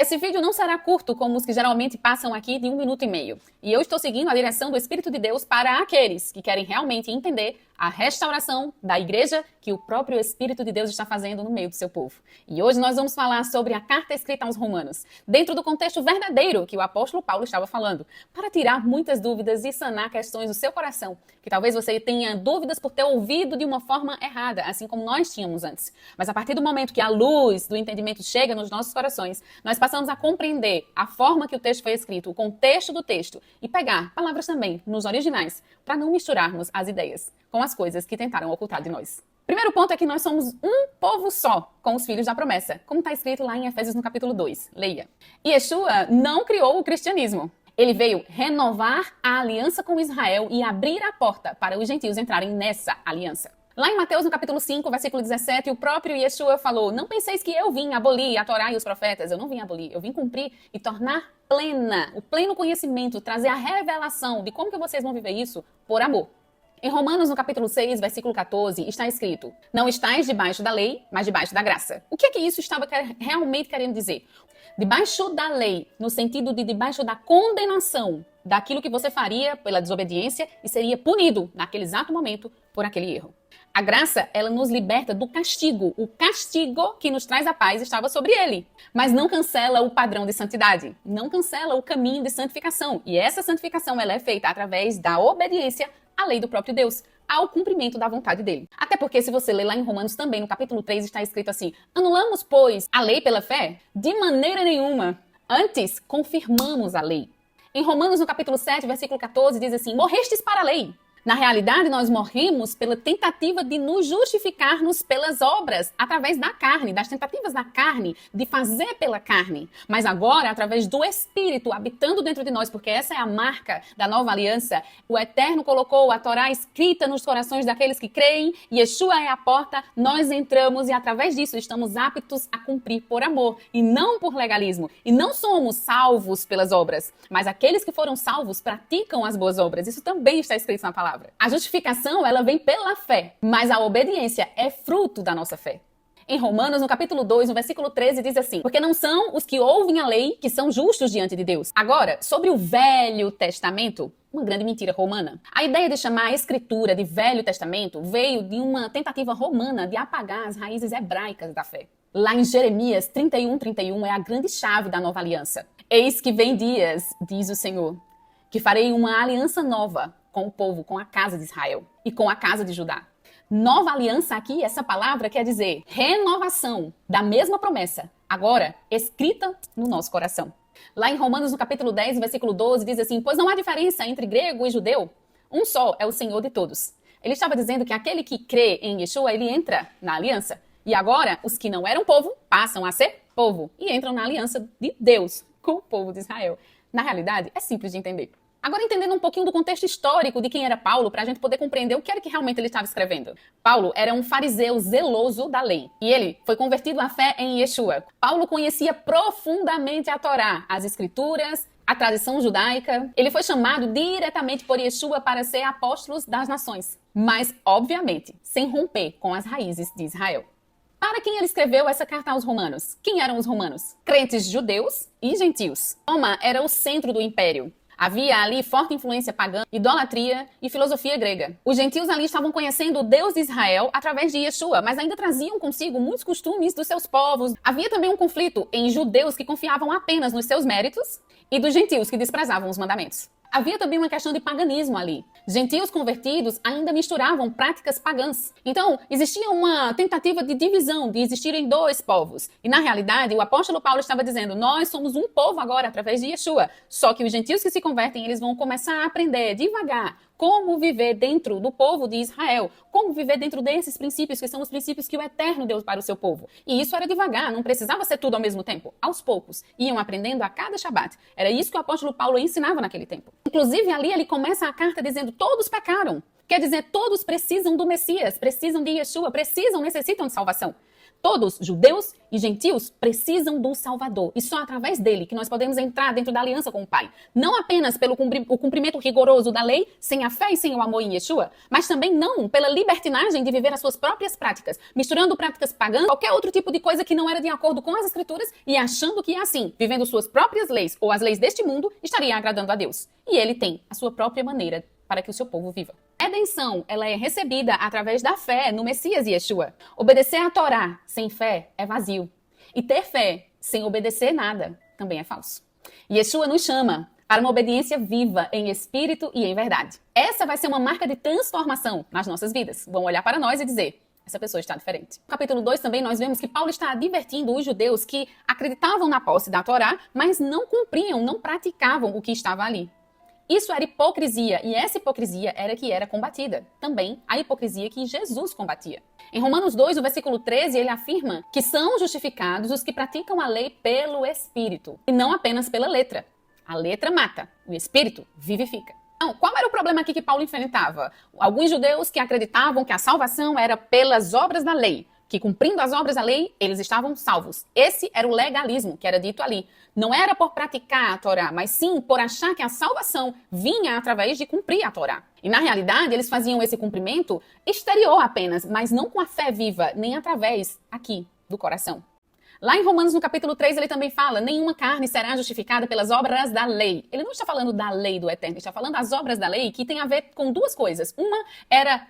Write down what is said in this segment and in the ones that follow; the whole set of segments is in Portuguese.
Esse vídeo não será curto como os que geralmente passam aqui de 1 minuto e meio. E eu estou seguindo a direção do Espírito de Deus para aqueles que querem realmente entender a restauração da igreja que o próprio Espírito de Deus está fazendo no meio do seu povo. E hoje nós vamos falar sobre a carta escrita aos Romanos, dentro do contexto verdadeiro que o apóstolo Paulo estava falando, para tirar muitas dúvidas e sanar questões do seu coração, que talvez você tenha dúvidas por ter ouvido de uma forma errada, assim como nós tínhamos antes. Mas a partir do momento que a luz do entendimento chega nos nossos corações, nós passamos a compreender a forma que o texto foi escrito, o contexto do texto, e pegar palavras também nos originais, para não misturarmos as ideias com as coisas que tentaram ocultar de nós. Primeiro ponto é que nós somos um povo só com os filhos da promessa, como está escrito lá em Efésios no capítulo 2. Leia. Yeshua não criou o cristianismo. Ele veio renovar a aliança com Israel e abrir a porta para os gentios entrarem nessa aliança. Lá em Mateus, no capítulo 5, versículo 17, o próprio Yeshua falou: não penseis que eu vim abolir a Torá e os profetas. Eu não vim abolir, eu vim cumprir e tornar plena, o pleno conhecimento, trazer a revelação de como que vocês vão viver isso por amor. Em Romanos, no capítulo 6, versículo 14, está escrito: não estáis debaixo da lei, mas debaixo da graça. O que é que isso estava realmente querendo dizer? Debaixo da lei, no sentido de debaixo da condenação daquilo que você faria pela desobediência e seria punido naquele exato momento por aquele erro. A graça, ela nos liberta do castigo. O castigo que nos traz a paz estava sobre ele. Mas não cancela o padrão de santidade. Não cancela o caminho de santificação. E essa santificação, ela é feita através da obediência à lei do próprio Deus, ao cumprimento da vontade dele. Até porque, se você ler lá em Romanos também, no capítulo 3, está escrito assim: anulamos, pois, a lei pela fé? De maneira nenhuma. Antes, confirmamos a lei. Em Romanos, no capítulo 7, versículo 14, diz assim: morrestes para a lei. Na realidade, nós morremos pela tentativa de nos justificarmos pelas obras, através da carne, das tentativas da carne, de fazer pela carne. Mas agora, através do Espírito habitando dentro de nós, porque essa é a marca da nova aliança, o Eterno colocou a Torá escrita nos corações daqueles que creem, Yeshua é a porta, nós entramos e através disso estamos aptos a cumprir por amor e não por legalismo. E não somos salvos pelas obras, mas aqueles que foram salvos praticam as boas obras. Isso também está escrito na palavra. A justificação, ela vem pela fé, mas a obediência é fruto da nossa fé. Em Romanos, no capítulo 2, no versículo 13, diz assim: porque não são os que ouvem a lei que são justos diante de Deus. Agora, sobre o Velho Testamento, uma grande mentira romana. A ideia de chamar a Escritura de Velho Testamento veio de uma tentativa romana de apagar as raízes hebraicas da fé. Lá em Jeremias 31:31 é a grande chave da nova aliança. Eis que vem dias, diz o Senhor, que farei uma aliança nova com o povo, com a casa de Israel e com a casa de Judá. Nova aliança aqui, essa palavra quer dizer renovação da mesma promessa, agora escrita no nosso coração. Lá em Romanos, no capítulo 10, versículo 12, diz assim: pois não há diferença entre grego e judeu, um só é o Senhor de todos. Ele estava dizendo que aquele que crê em Yeshua, ele entra na aliança. E agora, os que não eram povo, passam a ser povo e entram na aliança de Deus com o povo de Israel. Na realidade, é simples de entender. Agora, entendendo um pouquinho do contexto histórico de quem era Paulo, para a gente poder compreender o que era que realmente ele estava escrevendo. Paulo era um fariseu zeloso da lei. E ele foi convertido à fé em Yeshua. Paulo conhecia profundamente a Torá, as escrituras, a tradição judaica. Ele foi chamado diretamente por Yeshua para ser apóstolo das nações. Mas, obviamente, sem romper com as raízes de Israel. Para quem ele escreveu essa carta aos romanos? Quem eram os romanos? Crentes judeus e gentios. Roma era o centro do império. Havia ali forte influência pagã, idolatria e filosofia grega. Os gentios ali estavam conhecendo o Deus de Israel através de Yeshua, mas ainda traziam consigo muitos costumes dos seus povos. Havia também um conflito em judeus que confiavam apenas nos seus méritos e dos gentios que desprezavam os mandamentos. Havia também uma questão de paganismo ali. Gentios convertidos ainda misturavam práticas pagãs. Então, existia uma tentativa de divisão, de existirem dois povos. E, na realidade, o apóstolo Paulo estava dizendo: nós somos um povo agora, através de Yeshua. Só que os gentios que se convertem, eles vão começar a aprender devagar como viver dentro do povo de Israel, como viver dentro desses princípios, que são os princípios que o Eterno deu para o seu povo. E isso era devagar, não precisava ser tudo ao mesmo tempo. Aos poucos, iam aprendendo a cada Shabat. Era isso que o apóstolo Paulo ensinava naquele tempo. Inclusive, ali ele começa a carta dizendo: todos pecaram. Quer dizer, todos precisam do Messias, precisam de Yeshua, necessitam de salvação. Todos, judeus e gentios, precisam do Salvador. E só através dele que nós podemos entrar dentro da aliança com o Pai. Não apenas pelo cumprimento rigoroso da lei, sem a fé e sem o amor em Yeshua, mas também não pela libertinagem de viver as suas próprias práticas, misturando práticas pagãs, qualquer outro tipo de coisa que não era de acordo com as Escrituras e achando que assim, vivendo suas próprias leis ou as leis deste mundo, estaria agradando a Deus. E ele tem a sua própria maneira para que o seu povo viva. A redenção, ela é recebida através da fé no Messias Yeshua. Obedecer à Torá sem fé é vazio. E ter fé sem obedecer nada também é falso. Yeshua nos chama para uma obediência viva em espírito e em verdade. Essa vai ser uma marca de transformação nas nossas vidas. Vão olhar para nós e dizer, essa pessoa está diferente. No capítulo 2 também nós vemos que Paulo está advertindo os judeus que acreditavam na posse da Torá, mas não cumpriam, não praticavam o que estava ali. Isso era hipocrisia, e essa hipocrisia era que era combatida. Também a hipocrisia que Jesus combatia. Em Romanos 2, o versículo 13, ele afirma que são justificados os que praticam a lei pelo Espírito, e não apenas pela letra. A letra mata, o Espírito vivifica. Então, qual era o problema aqui que Paulo enfrentava? Alguns judeus que acreditavam que a salvação era pelas obras da lei, que cumprindo as obras da lei, eles estavam salvos. Esse era o legalismo que era dito ali. Não era por praticar a Torá, mas sim por achar que a salvação vinha através de cumprir a Torá. E na realidade, eles faziam esse cumprimento exterior apenas, mas não com a fé viva, nem através aqui do coração. Lá em Romanos, no capítulo 3, ele também fala, nenhuma carne será justificada pelas obras da lei. Ele não está falando da lei do Eterno, ele está falando das obras da lei que tem a ver com duas coisas. Uma era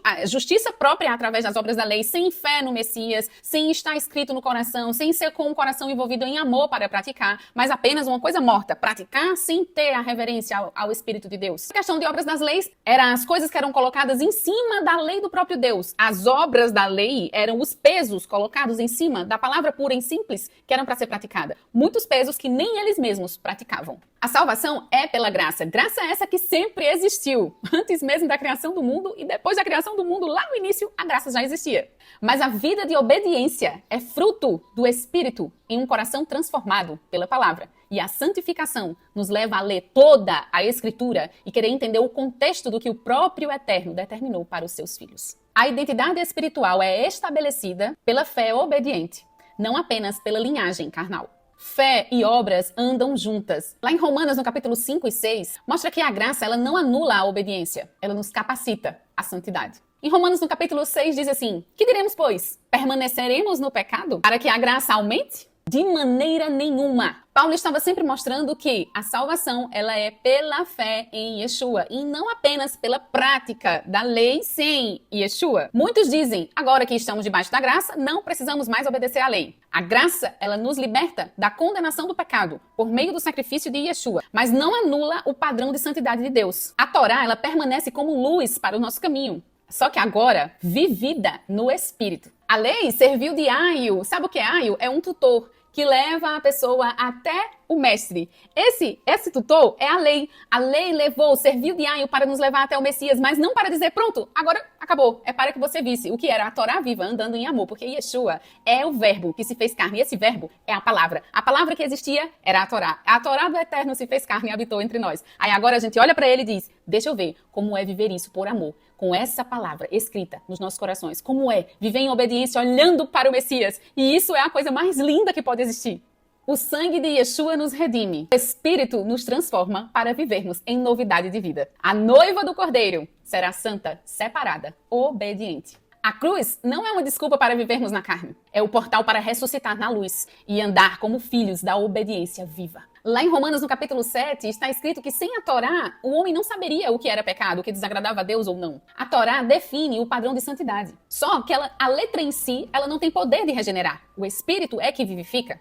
a justiça própria através das obras da lei, sem fé no Messias, sem estar escrito no coração, sem ser com o coração envolvido em amor para praticar, mas apenas uma coisa morta, praticar sem ter a reverência ao Espírito de Deus. A questão de obras das leis eram as coisas que eram colocadas em cima da lei do próprio Deus. As obras da lei eram os pesos colocados em cima da palavra pura e simples que eram para ser praticada. Muitos pesos que nem eles mesmos praticavam. A salvação é pela graça. Graça essa que sempre existiu. Antes mesmo da criação do mundo e depois da criação do mundo, lá no início, a graça já existia. Mas a vida de obediência é fruto do Espírito em um coração transformado pela palavra. E a santificação nos leva a ler toda a Escritura e querer entender o contexto do que o próprio Eterno determinou para os seus filhos. A identidade espiritual é estabelecida pela fé obediente, não apenas pela linhagem carnal. Fé e obras andam juntas. Lá em Romanos, no capítulo 5 e 6, mostra que a graça ela não anula a obediência, ela nos capacita à santidade. Em Romanos, no capítulo 6, diz assim, que diremos, pois? Permaneceremos no pecado para que a graça aumente? De maneira nenhuma. Paulo estava sempre mostrando que a salvação ela é pela fé em Yeshua e não apenas pela prática da lei sem Yeshua. Muitos dizem, agora que estamos debaixo da graça, não precisamos mais obedecer à lei. A graça, ela nos liberta da condenação do pecado por meio do sacrifício de Yeshua, mas não anula o padrão de santidade de Deus. A Torá, ela permanece como luz para o nosso caminho. Só que agora, vivida no Espírito. A lei serviu de aio. Sabe o que é aio? É um tutor que leva a pessoa até o mestre. Esse tutor é a lei. A lei serviu de aio para nos levar até o Messias, mas não para dizer, pronto, agora acabou. É para que você visse o que era a Torá viva andando em amor, porque Yeshua é o verbo que se fez carne, e esse verbo é a palavra. A palavra que existia era a Torá. A Torá do Eterno se fez carne e habitou entre nós. Aí agora a gente olha para ele e diz, deixa eu ver como é viver isso por amor, com essa palavra escrita nos nossos corações. Como é viver em obediência olhando para o Messias. E isso é a coisa mais linda que pode existir. O sangue de Yeshua nos redime. O Espírito nos transforma para vivermos em novidade de vida. A noiva do Cordeiro será santa, separada, obediente. A cruz não é uma desculpa para vivermos na carne. É o portal para ressuscitar na luz e andar como filhos da obediência viva. Lá em Romanos, no capítulo 7, está escrito que sem a Torá, o homem não saberia o que era pecado, o que desagradava a Deus ou não. A Torá define o padrão de santidade. Só que a letra em si, ela não tem poder de regenerar. O Espírito é que vivifica.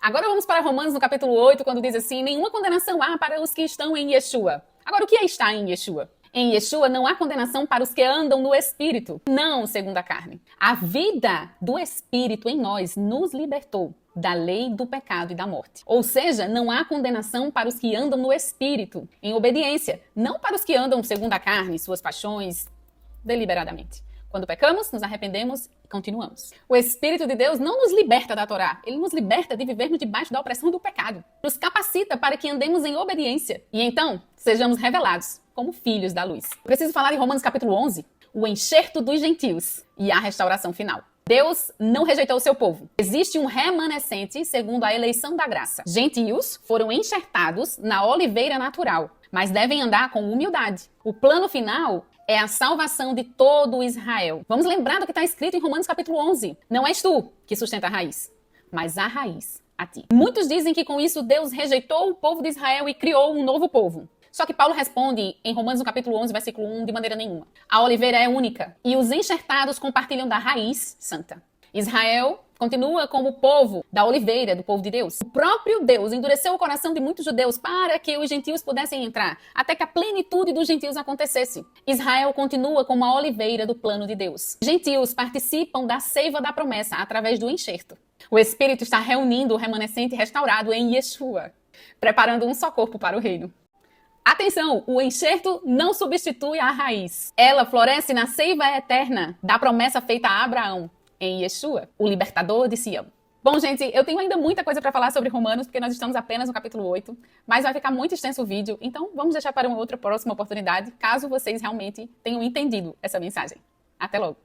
Agora vamos para Romanos, no capítulo 8, quando diz assim, nenhuma condenação há para os que estão em Yeshua. Agora, o que é estar em Yeshua? Em Yeshua não há condenação para os que andam no Espírito, não segundo a carne. A vida do Espírito em nós nos libertou da lei do pecado e da morte. Ou seja, não há condenação para os que andam no Espírito, em obediência, não para os que andam segundo a carne, suas paixões, deliberadamente. Quando pecamos, nos arrependemos e continuamos. O Espírito de Deus não nos liberta da Torá. Ele nos liberta de vivermos debaixo da opressão do pecado. Nos capacita para que andemos em obediência. E então, sejamos revelados como filhos da luz. Preciso falar em Romanos capítulo 11, o enxerto dos gentios e a restauração final. Deus não rejeitou o seu povo. Existe um remanescente segundo a eleição da graça. Gentios foram enxertados na oliveira natural, mas devem andar com humildade. O plano final é a salvação de todo Israel. Vamos lembrar do que está escrito em Romanos capítulo 11. Não és tu que sustenta a raiz, mas a raiz a ti. Muitos dizem que com isso Deus rejeitou o povo de Israel e criou um novo povo. Só que Paulo responde em Romanos no capítulo 11, versículo 1, de maneira nenhuma. A oliveira é única e os enxertados compartilham da raiz santa. Israel continua como povo da oliveira, do povo de Deus. O próprio Deus endureceu o coração de muitos judeus para que os gentios pudessem entrar, até que a plenitude dos gentios acontecesse. Israel continua como a oliveira do plano de Deus. Gentios participam da seiva da promessa através do enxerto. O Espírito está reunindo o remanescente restaurado em Yeshua, preparando um só corpo para o reino. Atenção, o enxerto não substitui a raiz. Ela floresce na seiva eterna da promessa feita a Abraão, em Yeshua, o libertador de Sião. Bom, gente, eu tenho ainda muita coisa para falar sobre Romanos, porque nós estamos apenas no capítulo 8, mas vai ficar muito extenso o vídeo, então vamos deixar para uma outra próxima oportunidade, caso vocês realmente tenham entendido essa mensagem. Até logo!